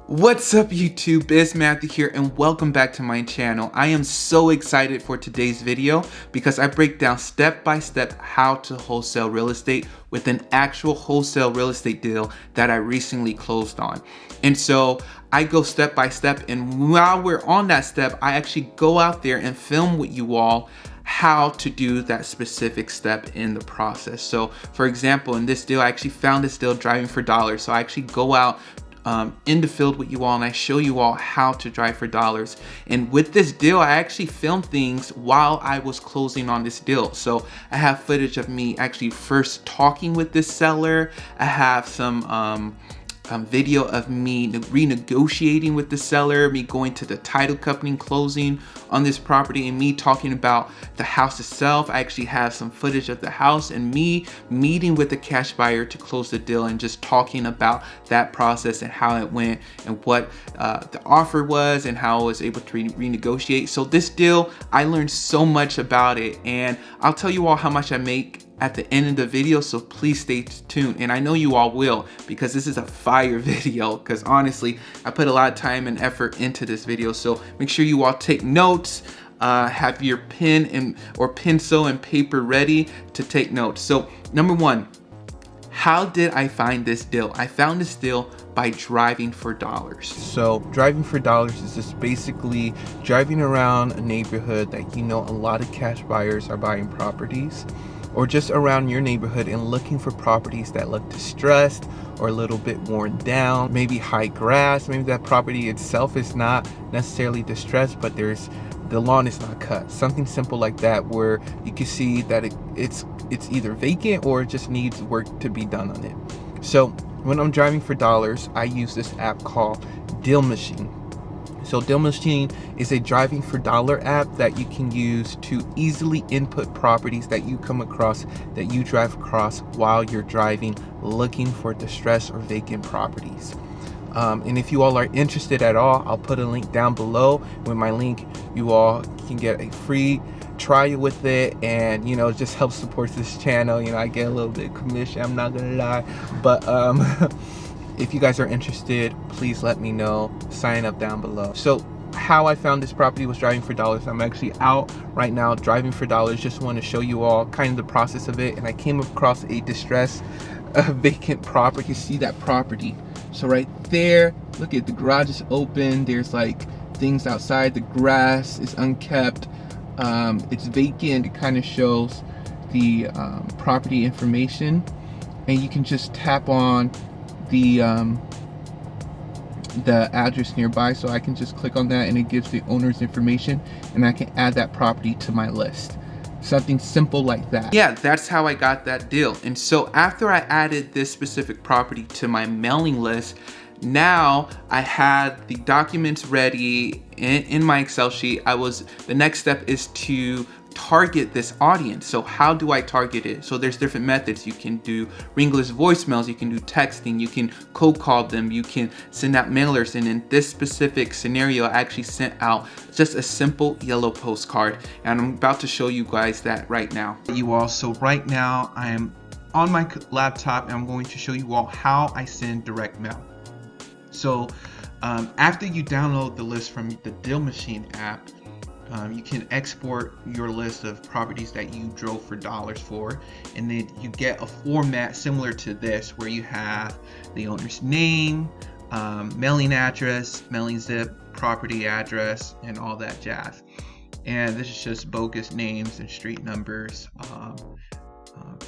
What's up YouTube, it's Matthew here and welcome back to my channel. I am so excited for today's video because I break down step by step how to wholesale real estate with an actual wholesale real estate deal that I recently closed on. And so I go step by step, and while we're on that step, I actually go out there and film with you all how to do that specific step in the process. So for example, in this deal, I actually found this deal driving for dollars. So I actually go out in the field with you all and I show you all how to drive for dollars. And with this deal, I actually filmed things while I was closing on this deal. So I have footage of me actually first talking with this seller. I have some video of me renegotiating with the seller, me going to the title company and closing on this property, and me talking about the house itself. I actually have some footage of the house and me meeting with the cash buyer to close the deal and just talking about that process and how it went and what the offer was and how I was able to renegotiate. So this deal, I learned so much about it, and I'll tell you all how much I make at the end of the video, so please stay tuned. And I know you all will, because this is a fire video, because honestly I put a lot of time and effort into this video. So make sure you all take notes, have your pen or pencil and paper ready to take notes. So number one, how did I find this deal? I found this deal by driving for dollars. So driving for dollars is just basically driving around a neighborhood that you know a lot of cash buyers are buying properties, or just around your neighborhood and looking for properties that look distressed or a little bit worn down, maybe high grass, maybe that property itself is not necessarily distressed, but the lawn is not cut. Something simple like that, where you can see that it's either vacant or it just needs work to be done on it. So when I'm driving for dollars, I use this app called Deal Machine. So Deal Machine is a driving for dollar app that you can use to easily input properties that you come across, that you drive across while you're driving, looking for distressed or vacant properties. And if you all are interested at all, I'll put a link down below. With my link, you all can get a free trial with it, and it just helps support this channel. I get a little bit of commission, I'm not gonna lie, but if you guys are interested, please let me know. Sign up down below. So how I found this property was driving for dollars. I'm actually out right now driving for dollars. Just want to show you all kind of the process of it. And I came across a distressed vacant property. You see that property? So right there, look at the garage is open. There's like things outside. The grass is unkept. It's vacant. It kind of shows the property information, and you can just tap on the address nearby. So I can just click on that and it gives the owner's information, and I can add that property to my list. Something simple like that. Yeah, that's how I got that deal. And so after I added this specific property to my mailing list, now I had the documents ready in my Excel sheet. The next step is to target this audience. So how do I target it? So there's different methods. You can do ringless voicemails, you can do texting, you can cold call them, you can send out mailers. And in this specific scenario, I actually sent out just a simple yellow postcard, and I'm about to show you guys that right now. So right now I am on my laptop and I'm going to show you all how I send direct mail. So after you download the list from the Deal Machine app, you can export your list of properties that you drove for dollars for, and then you get a format similar to this, where you have the owner's name, mailing address, mailing zip, property address, and all that jazz. And this is just bogus names and street numbers,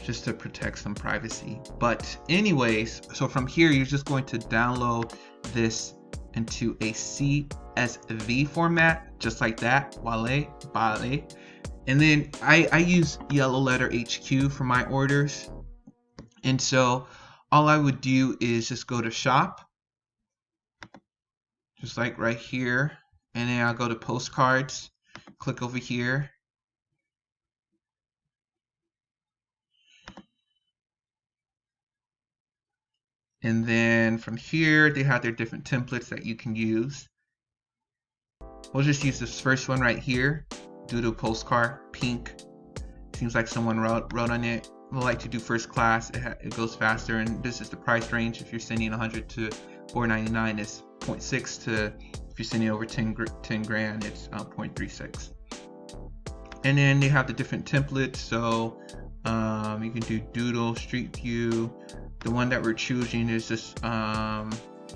just to protect some privacy. But anyways, so from here you're just going to download this into a CSV format, just like that. Voila. And then I use Yellow Letter HQ for my orders, and so all I would do is just go to shop, just like right here, and then I'll go to Postcards, click over here, and then from here they have their different templates that you can use. We'll just use this first one right here, Doodle Postcard, pink. Seems like someone wrote on it. We'll like to do first class. It goes faster, and this is the price range. If you're sending 100 to 499, it's 0.6 to, if you're sending over 10 grand, it's 0.36. And then they have the different templates. So you can do doodle, street view. The one that we're choosing is this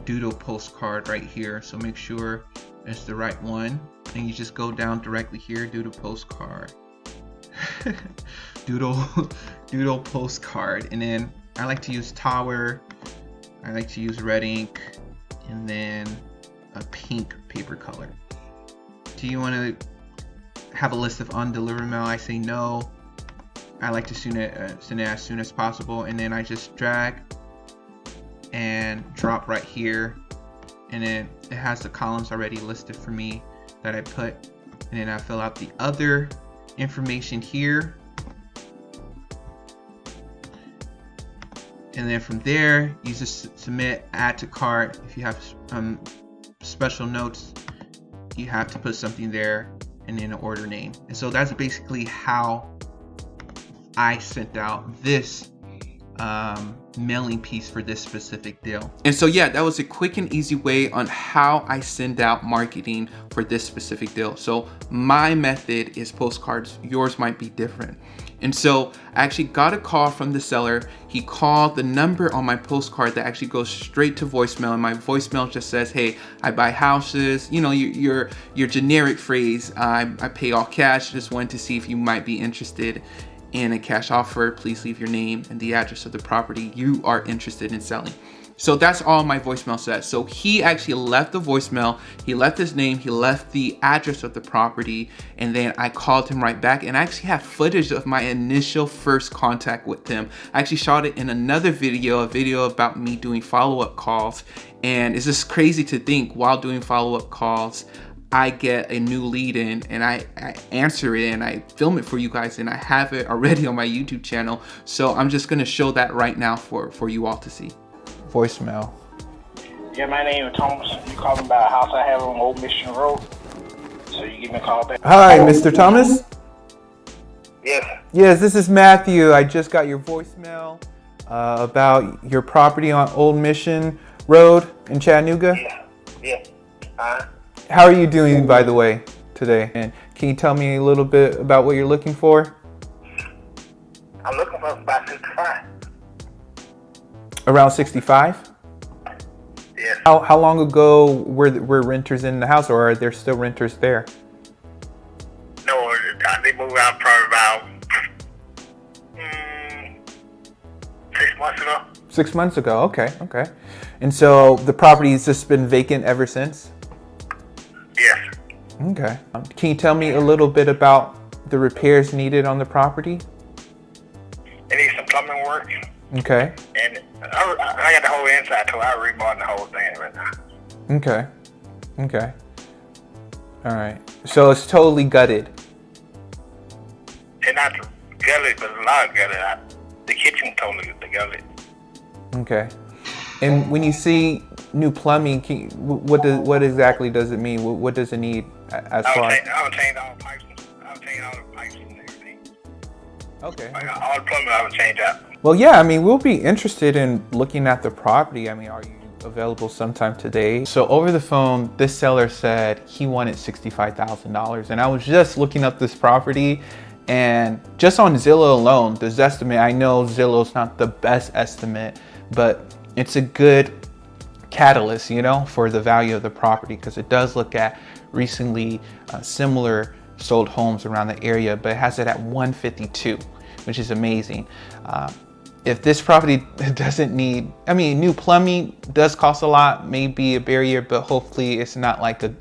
doodle postcard right here. So make sure it's the right one. And you just go down directly here, doodle postcard. doodle postcard. And then I like to use tower. I like to use red ink, and then a pink paper color. Do you want to have a list of undelivered mail? I say no. I like to send it as soon as possible, and then I just drag and drop right here, and then it has the columns already listed for me that I put, and then I fill out the other information here, and then from there you just submit, add to cart. If you have special notes, you have to put something there, and then an order name. And so that's basically how I sent out this mailing piece for this specific deal. And so yeah, that was a quick and easy way on how I send out marketing for this specific deal. So my method is Postcards. Yours might be different. And so I actually got a call from the seller. He called the number on my postcard that actually goes straight to voicemail, and my voicemail just says, hey, I buy houses, you know, your generic phrase, I pay all cash. Just wanted to see if you might be interested in a cash offer. Please leave your name and the address of the property you are interested in selling. So that's all my voicemail says. So he actually left the voicemail, he left his name, he left the address of the property, and then I called him right back, and I actually have footage of my initial first contact with him. I actually shot it in another video, a video about me doing follow-up calls. And it's just crazy to think, while doing follow-up calls, I get a new lead in, and I answer it, and I film it for you guys, and I have it already on my YouTube channel. So I'm just gonna show that right now for you all to see. Voicemail. Yeah, my name is Thomas. You calling about a house I have on Old Mission Road. So you give me a call back. Hi, Mr. Thomas? Yes. Yes, this is Matthew. I just got your voicemail about your property on Old Mission Road in Chattanooga. Yeah. How are you doing, by the way, today? And can you tell me a little bit about what you're looking for? I'm looking for about 65. Around 65? Yes. How long ago were renters in the house, or are there still renters there? No, they moved out probably about 6 months ago. 6 months ago, okay. And so the property's just been vacant ever since? Yes. Okay. Can you tell me a little bit about the repairs needed on the property? It needs some plumbing work. Okay. And I got the whole inside too. I remodeled the whole thing right now. Okay. All right. So it's totally gutted. It's not gutted, but a lot of gutted. The kitchen totally gutted. Okay. And when you see new plumbing, what exactly does it mean? What does it need as far? I'll change all the pipes. I'll change all the pipes and everything. Okay. All the plumbing I would change out. Well, yeah, I mean, we'll be interested in looking at the property. I mean, are you available sometime today? So over the phone, this seller said he wanted $65,000. And I was just looking up this property, and just on Zillow alone, the estimate, I know Zillow's not the best estimate, but it's a good catalyst, you know, for the value of the property, because it does look at recently similar sold homes around the area, but it has it at 152, which is amazing. If this property doesn't need, I mean, new plumbing does cost a lot, may be a barrier, but hopefully it's not like a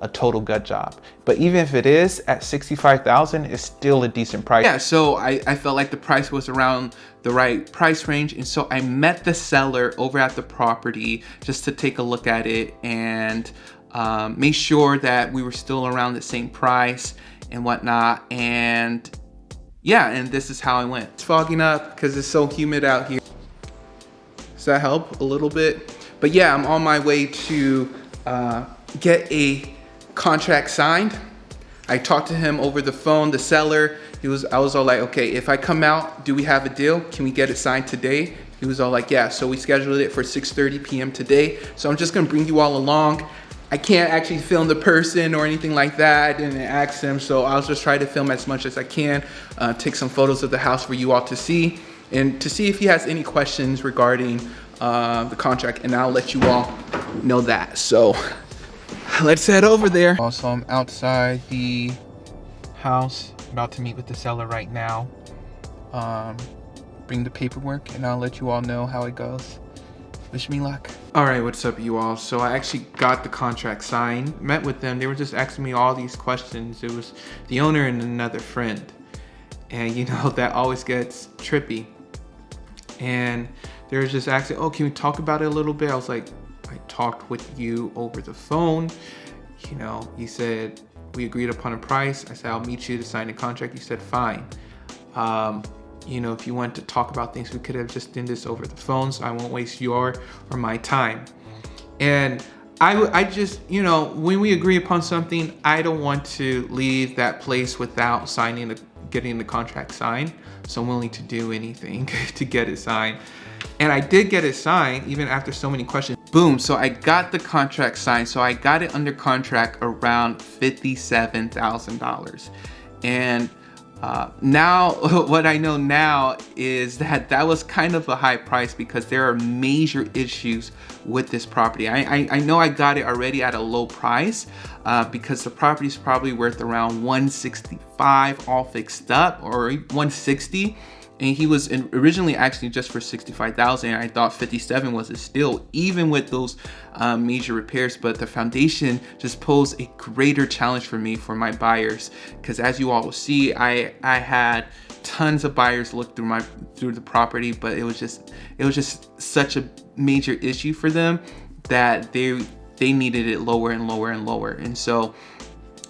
total gut job. But even if it is at $65,000, it's still a decent price. Yeah, so I felt like the price was around the right price range. And so I met the seller over at the property just to take a look at it and make sure that we were still around the same price and whatnot. And yeah, and this is how I went. It's fogging up because it's so humid out here. Does that help a little bit? But yeah, I'm on my way to get a contract signed. I talked to him over the phone, the seller. I was all like, okay, if I come out, do we have a deal? Can we get it signed today? he was all like, yeah, so we scheduled it for 6:30 p.m. today. So I'm just gonna bring you all along. I can't actually film the person or anything like that. I didn't ask him, so I'll just try to film as much as I can, take some photos of the house for you all to see, and to see if he has any questions regarding the contract, and I'll let you all know that. So let's head over there. Also, I'm outside the house, about to meet with the seller right now. Bring the paperwork, and I'll let you all know how it goes. Wish me luck. All right, what's up, you all? So I actually got the contract signed, met with them. They were just asking me all these questions. It was the owner and another friend. And you know, that always gets trippy. And they were just asking, oh, can we talk about it a little bit? I was like, I talked with you over the phone. You know, you said we agreed upon a price. I said, I'll meet you to sign the contract. You said, fine. You know, if you want to talk about things, we could have just done this over the phone, so I won't waste your or my time. And I just, you know, when we agree upon something, I don't want to leave that place without getting the contract signed. So I'm willing to do anything to get it signed. And I did get it signed, even after so many questions. Boom, so I got the contract signed. So I got it under contract around $57,000. And now, what I know now is that that was kind of a high price because there are major issues with this property. I know I got it already at a low price because the property is probably worth around 165 all fixed up, or 160. And he was originally actually just for 65,000. I thought 57 was a steal, even with those major repairs. But the foundation just posed a greater challenge for me, for my buyers, because as you all will see, I had tons of buyers look through the property, but it was just such a major issue for them that they needed it lower and lower and lower. And so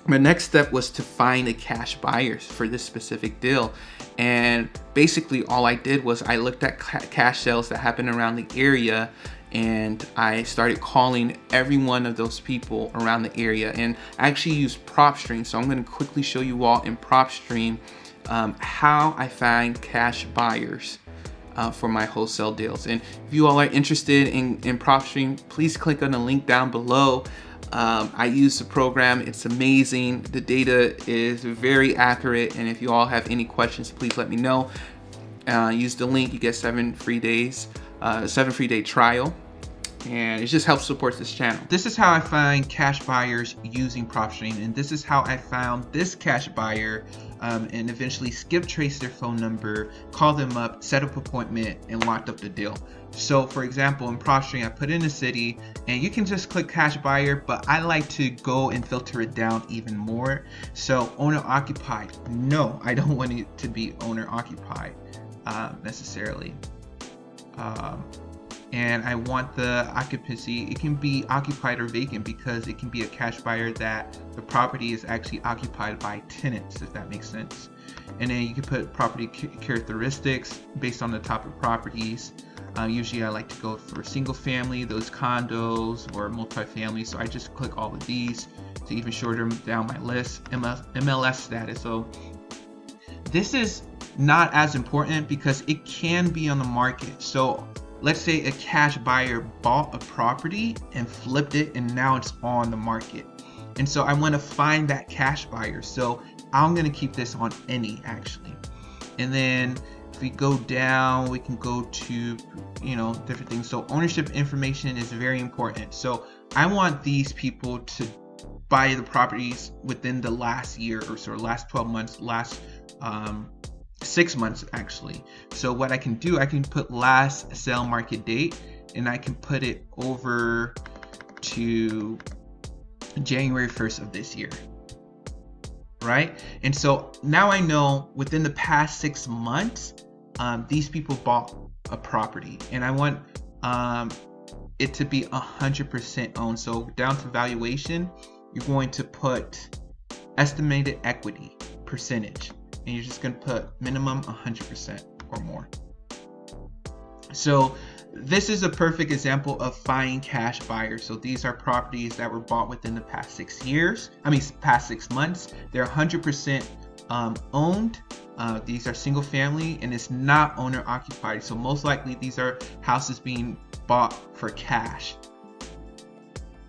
my next step was to find a cash buyers for this specific deal. And basically all I did was I looked at cash sales that happened around the area, and I started calling every one of those people around the area. And I actually used PropStream. So I'm going to quickly show you all in PropStream how I find cash buyers for my wholesale deals. And if you all are interested in PropStream, please click on the link down below. I use the program. It's amazing. The data is very accurate. And if you all have any questions, please let me know. Use the link. You get 7 free days, 7-free-day trial. And it just helps support this channel. This is how I find cash buyers using PropStream. And this is how I found this cash buyer and eventually skip trace their phone number, call them up, set up an appointment, and locked up the deal. So for example, in PropStream, I put in a city, and you can just click cash buyer, but I like to go and filter it down even more. So owner occupied, no, I don't want it to be owner occupied necessarily. And I want the occupancy, it can be occupied or vacant, because it can be a cash buyer that the property is actually occupied by tenants, if that makes sense. And then you can put property characteristics based on the type of properties. Usually I like to go for single family, those condos, or multifamily. So I just click all of these to even shorten down my list. MLS status. So this is not as important because it can be on the market. So let's say a cash buyer bought a property and flipped it, and now it's on the market. And so I want to find that cash buyer. So I'm going to keep this on any, actually. And then if we go down, we can go to, you know, different things. So ownership information is very important. So I want these people to buy the properties within the last year or so, last 12 months, last 6 months actually. So what I can do, I can put last sale market date, and I can put it over to January 1st of this year, right? And so now I know within the past 6 months, these people bought a property, and I want it to be 100% owned. So down to valuation, you're going to put estimated equity percentage, and you're just going to put minimum 100% or more. So this is a perfect example of finding cash buyers. So these are properties that were bought within the past 6 months. They're 100% owned. These are single family, and it's not owner occupied. So most likely these are houses being bought for cash.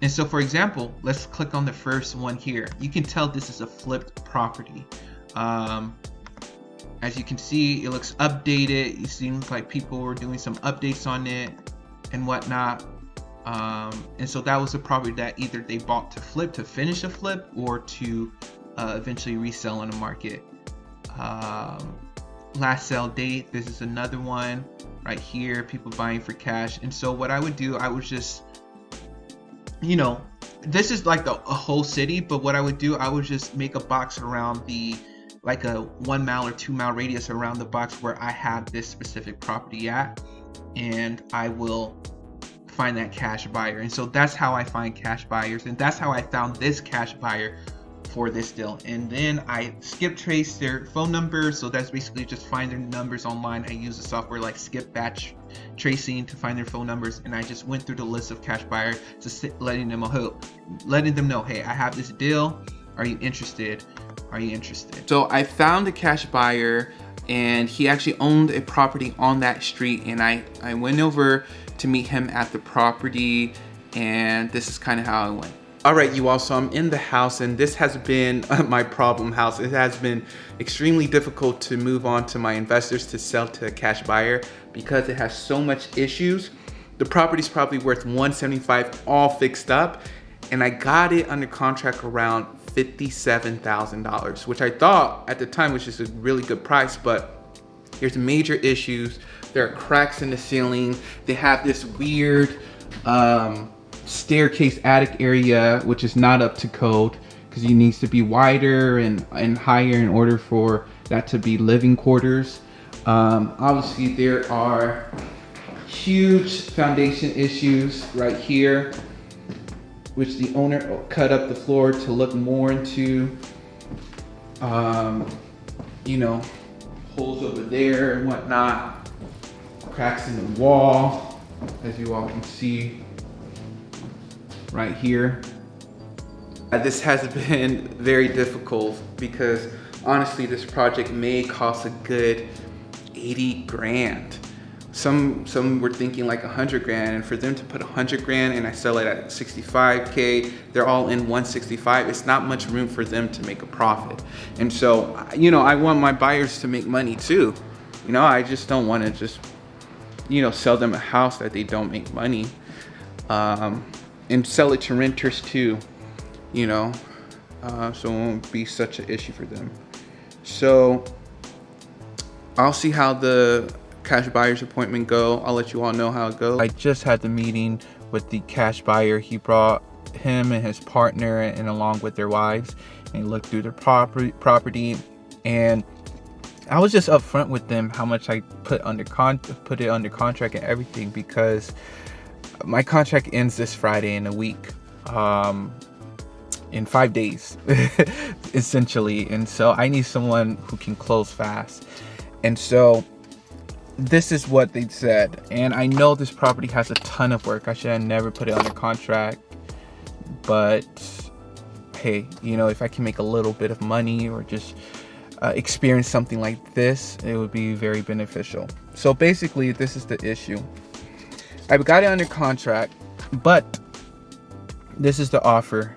And so, for example, let's click on the first one here. You can tell this is a flipped property. As you can see, it looks updated. It seems like people were doing some updates on it and whatnot. And so that was a property that either they bought to flip, to finish a flip, or to eventually resell on the market. Last sale date, this is another one right here, people buying for cash. And so what I would do, I would just, this is like a whole city, but what I would do, I would just make a box around like a 1 mile or 2 mile radius around the box where I have this specific property at, and I will find that cash buyer. And so that's how I find cash buyers, and that's how I found this cash buyer for this deal. And then I skip trace their phone number, so that's basically just find their numbers online. I use a software like skip batch tracing to find their phone numbers, and I just went through the list of cash buyers, just letting them know, hey, I have this deal, are you interested? So I found a cash buyer, and he actually owned a property on that street, and I went over to meet him at the property, and this is kind of how I went. All right, you all, so I'm in the house, and this has been my problem house. It has been extremely difficult to move on to my investors to sell to a cash buyer because it has so much issues. The property's probably worth $175 all fixed up, and I got it under contract around $57,000, which I thought at the time was just a really good price, but there's major issues. There are cracks in the ceiling. They have this weird staircase attic area, which is not up to code because it needs to be wider and higher in order for that to be living quarters. Obviously there are huge foundation issues right here, which the owner cut up the floor to look more into, holes over there and whatnot, cracks in the wall, as you all can see right here. This has been very difficult because honestly, this project may cost a good 80 grand. Some were thinking like 100 grand, and for them to put 100 grand and I sell it at 65K, they're all in 165. It's not much room for them to make a profit. And so, I want my buyers to make money too. I just don't want to just, sell them a house that they don't make money. And sell it to renters too, so it won't be such an issue for them. So I'll see how the cash buyer's appointment go. I'll let you all know how it goes. I just had the meeting with the cash buyer. He brought him and his partner and along with their wives, and he looked through their property, and I was just upfront with them how much I put it under contract and everything, because my contract ends this Friday in a week, in 5 days, essentially. And so I need someone who can close fast. And so this is what they said. And I know this property has a ton of work. I should have never put it under contract. But hey, if I can make a little bit of money or just experience something like this, it would be very beneficial. So basically, this is the issue. I got it under contract, but this is the offer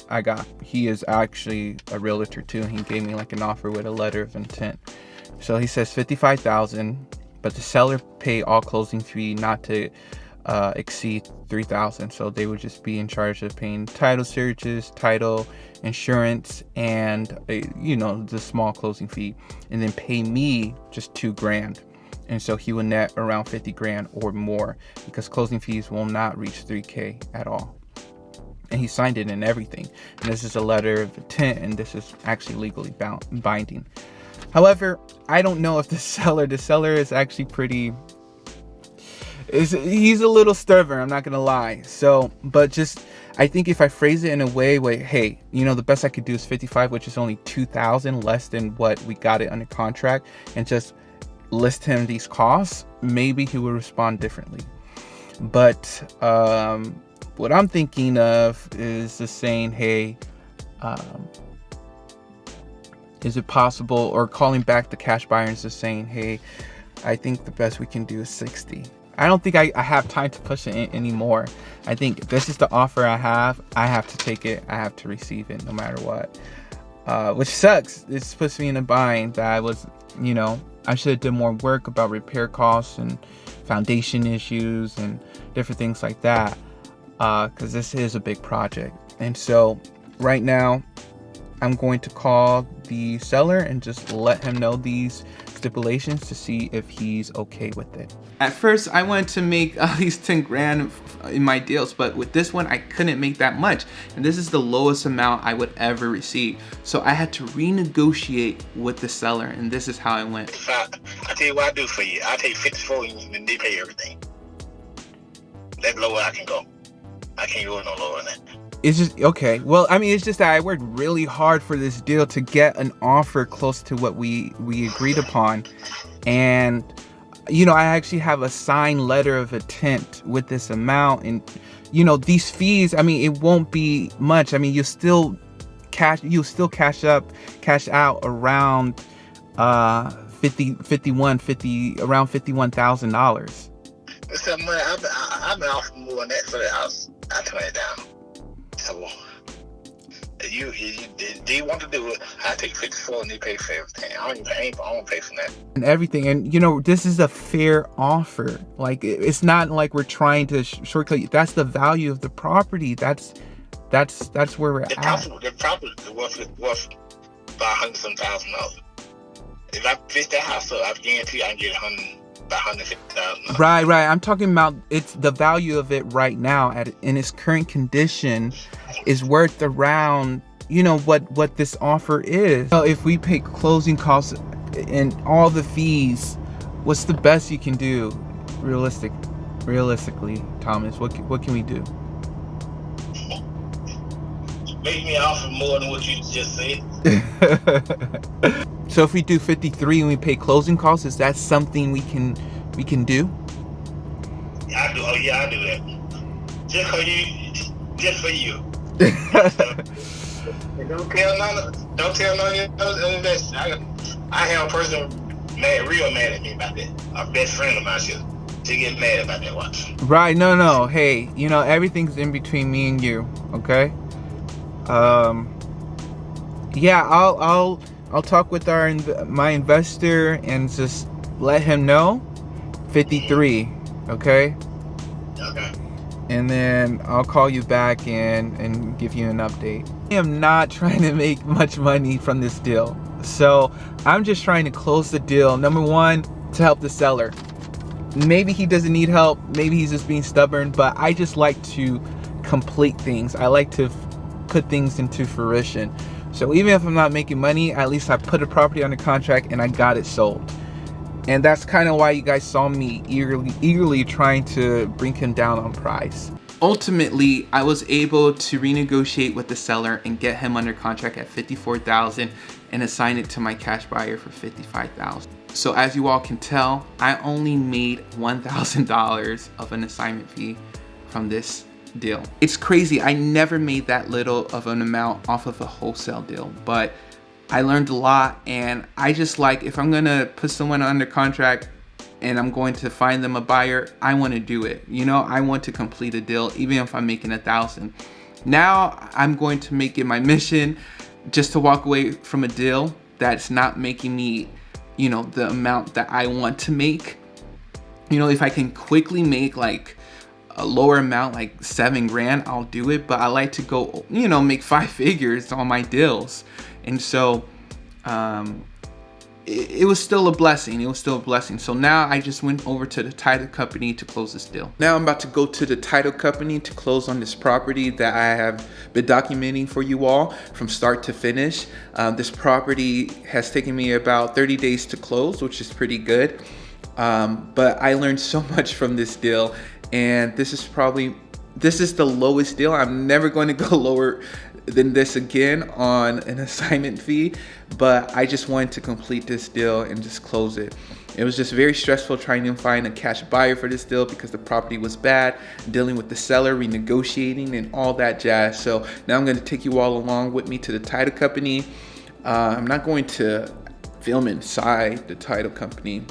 I got. He is actually a realtor too. He gave me like an offer with a letter of intent. So he says $55,000, but the seller pay all closing fee not to exceed $3,000. So they would just be in charge of paying title searches, title, insurance, and the small closing fee, and then pay me just $2,000. And so he will net around 50 grand or more, because closing fees will not reach 3K at all. And he signed it and everything. And this is a letter of intent, and this is actually legally binding. However, I don't know if the seller is actually he's a little stubborn, I'm not gonna lie. So, but just, I think if I phrase it in a way where, hey, the best I could do is 55, which is only 2,000 less than what we got it under contract, and just list him these costs, maybe he will respond differently. But what I'm thinking of is just saying, hey, is it possible, or calling back the cash buyer and just saying, hey, I think the best we can do is 60. I don't think I have time to push it anymore. I think this is the offer I have to take it. I have to receive it no matter what. Which sucks. This puts me in a bind that I was, I should have done more work about repair costs and foundation issues and different things like that. Because this is a big project. And so right now, I'm going to call the seller and just let him know these stipulations to see if he's okay with it. At first, I wanted to make at least 10 grand in my deals, but with this one, I couldn't make that much. And this is the lowest amount I would ever receive. So I had to renegotiate with the seller, and this is how it went. I tell you what I do for you. I take 54 and they pay everything. That's lower I can go. I can't go no lower than that. It's just, okay. Well, I mean, it's just that I worked really hard for this deal to get an offer close to what we agreed upon. And, I actually have a signed letter of intent with this amount. And, these fees, I mean, it won't be much. I mean, you'll still cash out around around $51,000. Listen, man, I've been offered more than that for the house. I turn it down. So, do you want to do it? I take 54 and they pay for everything. I don't pay for that. And everything. And, this is a fair offer. Like, it's not like we're trying to shortcut. That's the value of the property. That's where we're at. The property is worth about $100,000. If I fix that house up, I guarantee I can get about $150,000. Right. I'm talking about it's the value of it right now in its current condition is worth around, what this offer is. So if we pay closing costs and all the fees, what's the best you can do realistically, Thomas? What can we do? Make me offer more than what you just said. So if we do 53 and we pay closing costs, is that something we can do? Yeah, I do. Oh yeah, I do that. Just for you. Don't tell none of your other investors. I have a person real mad at me about that. A best friend of mine, she get mad about that watch. Right. No. Hey, everything's in between me and you. Okay. Yeah, I'll talk with my investor and just let him know 53. Okay. Okay. And then I'll call you back and give you an update. I am not trying to make much money from this deal. So I'm just trying to close the deal. Number one, to help the seller. Maybe he doesn't need help. Maybe he's just being stubborn, but I just like to complete things. I like to put things into fruition. So even if I'm not making money, at least I put a property under contract and I got it sold. And that's kind of why you guys saw me eagerly trying to bring him down on price. Ultimately, I was able to renegotiate with the seller and get him under contract at $54,000 and assign it to my cash buyer for $55,000. So as you all can tell, I only made $1,000 of an assignment fee from this deal. It's crazy. I never made that little of an amount off of a wholesale deal, but I learned a lot. And I just like, if I'm gonna put someone under contract and I'm going to find them a buyer, I want to do it. I want to complete a deal, even if I'm making $1,000. Now I'm going to make it my mission just to walk away from a deal that's not making me, the amount that I want to make. If I can quickly make like a lower amount, like 7 grand, I'll do it. But I like to go, make 5 figures on my deals. And so, it was still a blessing. So now I just went over to the title company to close this deal. Now I'm about to go to the title company to close on this property that I have been documenting for you all from start to finish. This property has taken me about 30 days to close, which is pretty good. But I learned so much from this deal, and this is the lowest deal. I'm never going to go lower than this again on an assignment fee, but I just wanted to complete this deal and just close it. It was just very stressful trying to find a cash buyer for this deal because the property was bad, dealing with the seller, renegotiating and all that jazz. So now I'm going to take you all along with me to the title company. I'm not going to film inside the title company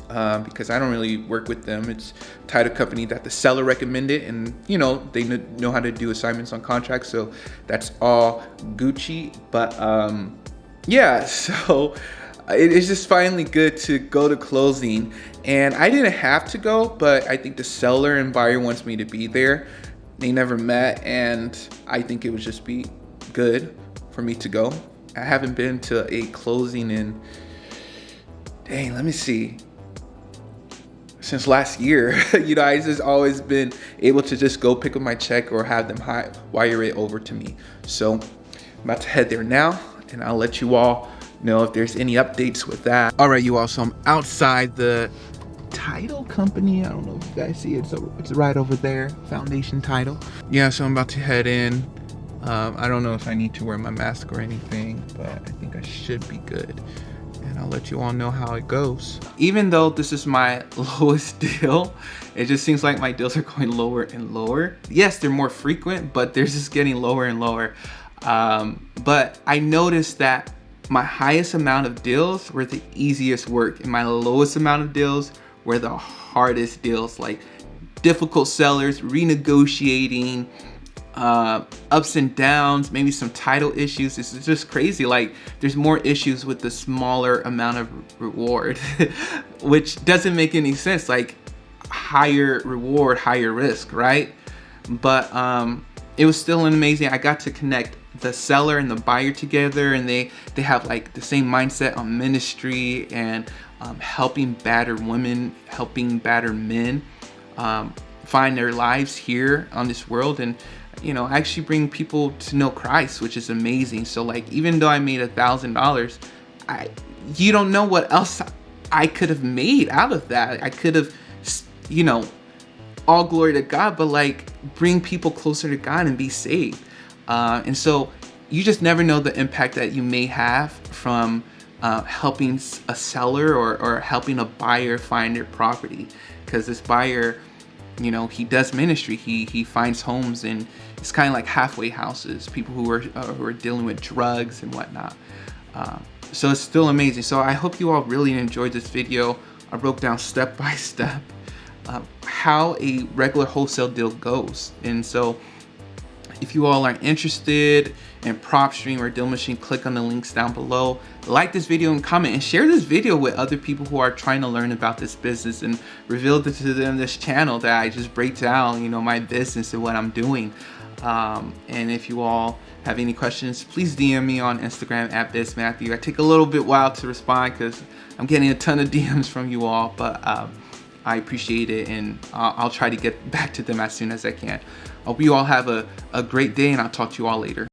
because I don't really work with them. It's a title company that the seller recommended, and you know, they know how to do assignments on contracts, so that's all Gucci. But yeah, so it's just finally good to go to closing, and I didn't have to go, but I think the seller and buyer wants me to be there. They never met, and I think it would just be good for me to go. I haven't been to a closing in, dang, let me see, since last year. You know, I just always been able to just go pick up my check or have them wire it over to me. So I'm about to head there now, and I'll let you all know if there's any updates with that. All right, you all, so I'm outside the title company. I don't know if you guys see it, so it's right over there, Foundation Title. Yeah, so I'm about to head in. I don't know if I need to wear my mask or anything, but I think I should be good, and I'll let you all know how it goes. Even though this is my lowest deal, it just seems like my deals are going lower and lower. Yes, they're more frequent, but they're just getting lower and lower. But I noticed that my highest amount of deals were the easiest work, and my lowest amount of deals were the hardest deals, like difficult sellers, renegotiating, ups and downs, maybe some title issues. This is just crazy. Like, there's more issues with the smaller amount of reward, which doesn't make any sense. Like, higher reward, higher risk, right? But it was still amazing. I got to connect the seller and the buyer together, and they have like the same mindset on ministry and helping battered women, helping battered men find their lives here on this world, and you know, actually bring people to know Christ, which is amazing. So like, even though I made $1,000, you don't know what else I could have made out of that. I could have, you know, all glory to God, but like, bring people closer to God and be saved. And so you just never know the impact that you may have from helping a seller or helping a buyer find their property. Because this buyer, you know, he does ministry. He finds homes, and it's kind of like halfway houses, people who are dealing with drugs and whatnot. So it's still amazing. So I hope you all really enjoyed this video. I broke down step by step how a regular wholesale deal goes. And so if you all are interested in PropStream or Deal Machine, click on the links down below. Like this video and comment, and share this video with other people who are trying to learn about this business, and reveal to them this channel that I just break down, you know, my business and what I'm doing. And if you all have any questions, please DM me on Instagram at BizMatthew. I take a little bit while to respond because I'm getting a ton of DMs from you all, but I appreciate it, and I'll try to get back to them as soon as I can. I hope you all have a great day, and I'll talk to you all later.